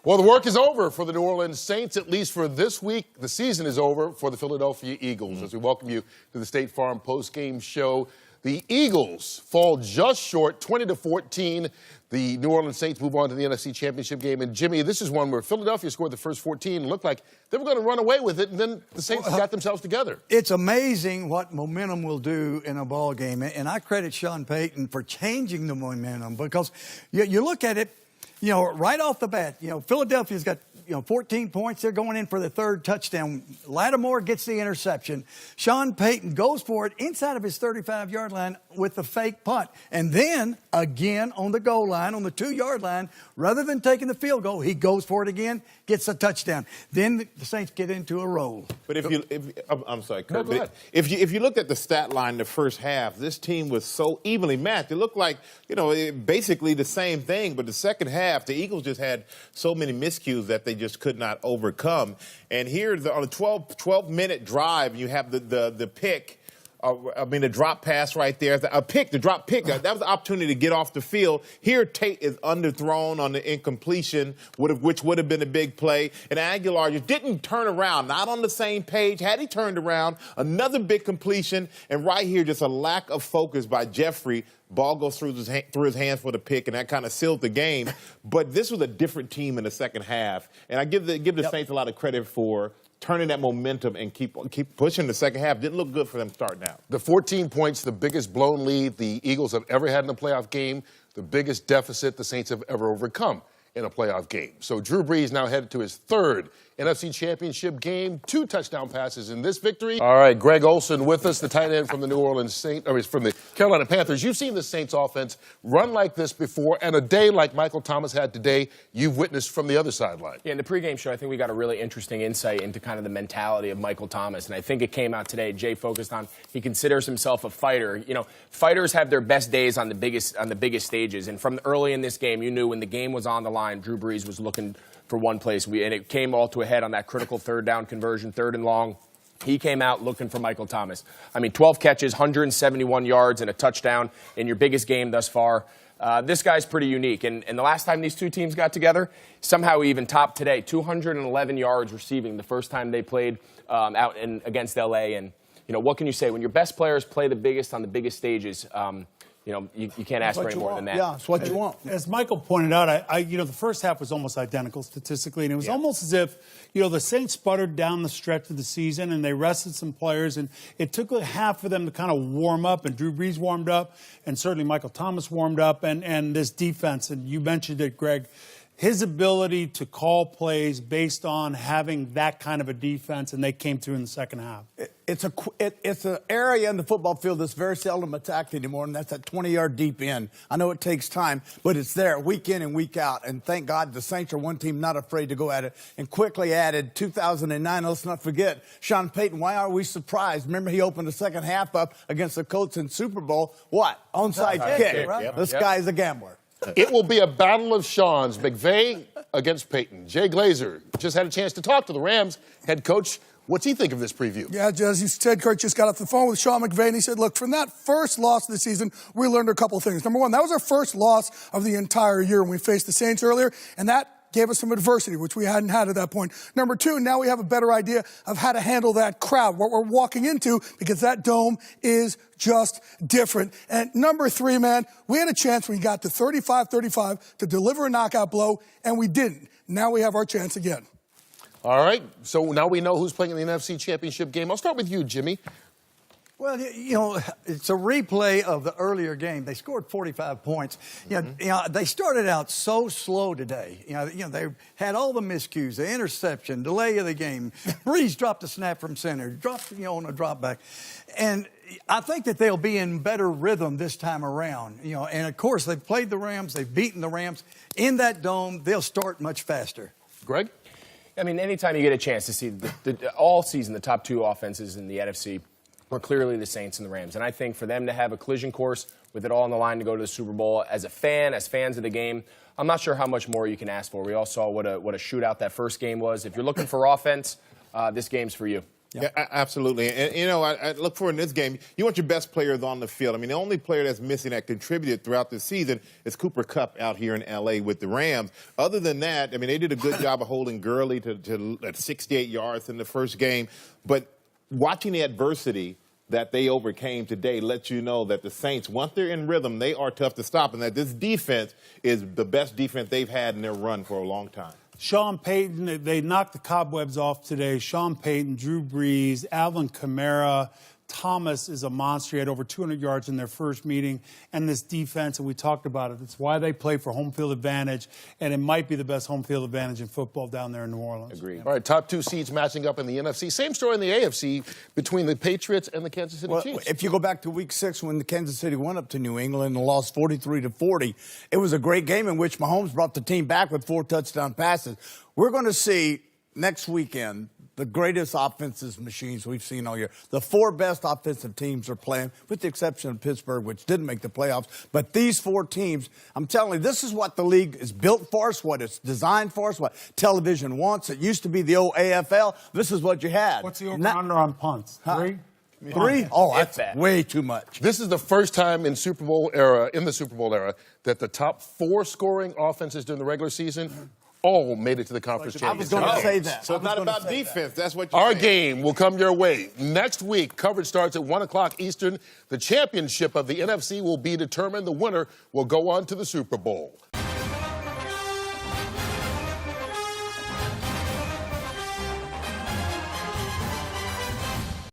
Well, the work is over for the New Orleans Saints, at least for this week. The season is over for the Philadelphia Eagles. As we welcome you to the State Farm post-game show, the Eagles fall just short, 20-14. The New Orleans Saints move on to the NFC Championship game. And, Jimmy, this is one where Philadelphia scored the first 14 and looked like they were going to run away with it, and then the Saints got themselves together. It's amazing what momentum will do in a ball game, and I credit Sean Payton for changing the momentum because you look at it, right off the bat, Philadelphia's got 14 points. They're going in for the third touchdown. Lattimore gets the interception. Sean Payton goes for it inside of his 35-yard line with the fake punt. And then, again, on the goal line, on the 2-yard line, rather than taking the field goal, he goes for it again, gets a touchdown. Then the Saints get into a roll. But I'm sorry, Kurt, no, but if you looked at the stat line the first half, this team was so evenly matched. It looked like, basically the same thing. But the second half, the Eagles just had so many miscues that they just could not overcome. And here on a 12-minute drive, you have the pick. The drop pass right there. The drop pick. That was the opportunity to get off the field. Here, Tate is underthrown on the incompletion, which would have been a big play. And Aguilar just didn't turn around, not on the same page. Had he turned around, another big completion. And right here, just a lack of focus by Jeffrey. Ball goes through his hands for the pick, and that kind of sealed the game. But this was a different team in the second half. And I give the Saints a lot of credit for turning that momentum and keep pushing the second half. Didn't look good for them starting out. The 14 points, the biggest blown lead the Eagles have ever had in a playoff game, the biggest deficit the Saints have ever overcome in a playoff game. So Drew Brees now headed to his third NFC Championship game, 2 touchdown passes in this victory. All right, Greg Olsen with us, the tight end from the New Orleans Saints, from the Carolina Panthers. You've seen the Saints offense run like this before, and a day like Michael Thomas had today, you've witnessed from the other sideline. Yeah, in the pregame show, I think we got a really interesting insight into kind of the mentality of Michael Thomas, and I think it came out today. Jay focused on he considers himself a fighter. Fighters have their best days on the biggest stages, and from early in this game, you knew when the game was on the line, Drew Brees was looking for one place, and it came all to a head on that critical third down conversion, 3rd and long. He came out looking for Michael Thomas. 12 catches, 171 yards, and a touchdown in your biggest game thus far. This guy's pretty unique. And the last time these two teams got together, somehow he even topped today, 211 yards receiving the first time they played out against L.A. And, what can you say? When your best players play the biggest on the biggest stages, you can't ask for any more than that. Yeah, it's what you want. As Michael pointed out, the first half was almost identical statistically, and it was almost as if, the Saints sputtered down the stretch of the season, and they rested some players, and it took half for them to kind of warm up, and Drew Brees warmed up, and certainly Michael Thomas warmed up, and this defense, and you mentioned it, Greg, his ability to call plays based on having that kind of a defense, and they came through in the second half. It's an area in the football field that's very seldom attacked anymore, and that's that 20-yard deep end. I know it takes time, but it's there week in and week out. And thank God the Saints are one team not afraid to go at it, and quickly added 2009. Let's not forget Sean Payton. Why are we surprised? Remember, he opened the second half up against the Colts in Super Bowl. What? Onside kick. Right? This guy's a gambler. It will be a battle of Sean's. McVay against Payton. Jay Glazer just had a chance to talk to the Rams head coach. What's he think of this preview? Yeah, as you said, Kurt just got off the phone with Sean McVay, and he said, look, from that first loss of the season, we learned a couple of things. Number one, that was our first loss of the entire year when we faced the Saints earlier, and that gave us some adversity, which we hadn't had at that point. Number two, now we have a better idea of how to handle that crowd, what we're walking into, because that dome is just different. And number three, man, we had a chance when we got to 35-35 to deliver a knockout blow, and we didn't. Now we have our chance again. All right, so now we know who's playing in the NFC Championship game. I'll start with you, Jimmy. Well, it's a replay of the earlier game. They scored 45 points. They started out so slow today. They had all the miscues, the interception, delay of the game. Brees dropped a snap from center, dropped, on a drop back. And I think that they'll be in better rhythm this time around. And of course, they've played the Rams, they've beaten the Rams. In that dome, they'll start much faster. Greg? Anytime you get a chance to see all season, the top 2 offenses in the NFC were clearly the Saints and the Rams. And I think for them to have a collision course with it all on the line to go to the Super Bowl, as fans of the game, I'm not sure how much more you can ask for. We all saw what a shootout that first game was. If you're looking for offense, this game's for you. Yeah, absolutely. And, you know, I look for in this game, you want your best players on the field. I mean, the only player that's missing that contributed throughout the season is Cooper Kupp out here in L.A. with the Rams. Other than that, I mean, they did a good job of holding Gurley to 68 yards in the first game. But watching the adversity that they overcame today lets you know that the Saints, once they're in rhythm, they are tough to stop, and that this defense is the best defense they've had in their run for a long time. Sean Payton, they knocked the cobwebs off today. Sean Payton, Drew Brees, Alvin Kamara, Thomas is a monster. He had over 200 yards in their first meeting. And this defense, and we talked about it, it's why they play for home field advantage, and it might be the best home field advantage in football down there in New Orleans. Agreed. All right, top 2 seeds matching up in the NFC. Same story in the AFC between the Patriots and the Kansas City Chiefs. If you go back to Week 6 when the Kansas City went up to New England and lost 43-40, it was a great game in which Mahomes brought the team back with 4 touchdown passes. We're going to see next weekend the greatest offensive machines we've seen all year. The 4 best offensive teams are playing, with the exception of Pittsburgh, which didn't make the playoffs. But these 4 teams, I'm telling you, this is what the league is built for us, what it's designed for us, what television wants. It used to be the old AFL. This is what you had. What's the over-under on punts? 3? 3? Oh, If that's that. way too much. This is the first time in the Super Bowl era, that the top 4 scoring offenses during the regular season all made it to the conference I was championship. going to say that. So it's not about defense. That's what you're Our saying. game will come your way. Next week, coverage starts at 1 o'clock Eastern. The championship of the NFC will be determined. The winner will go on to the Super Bowl.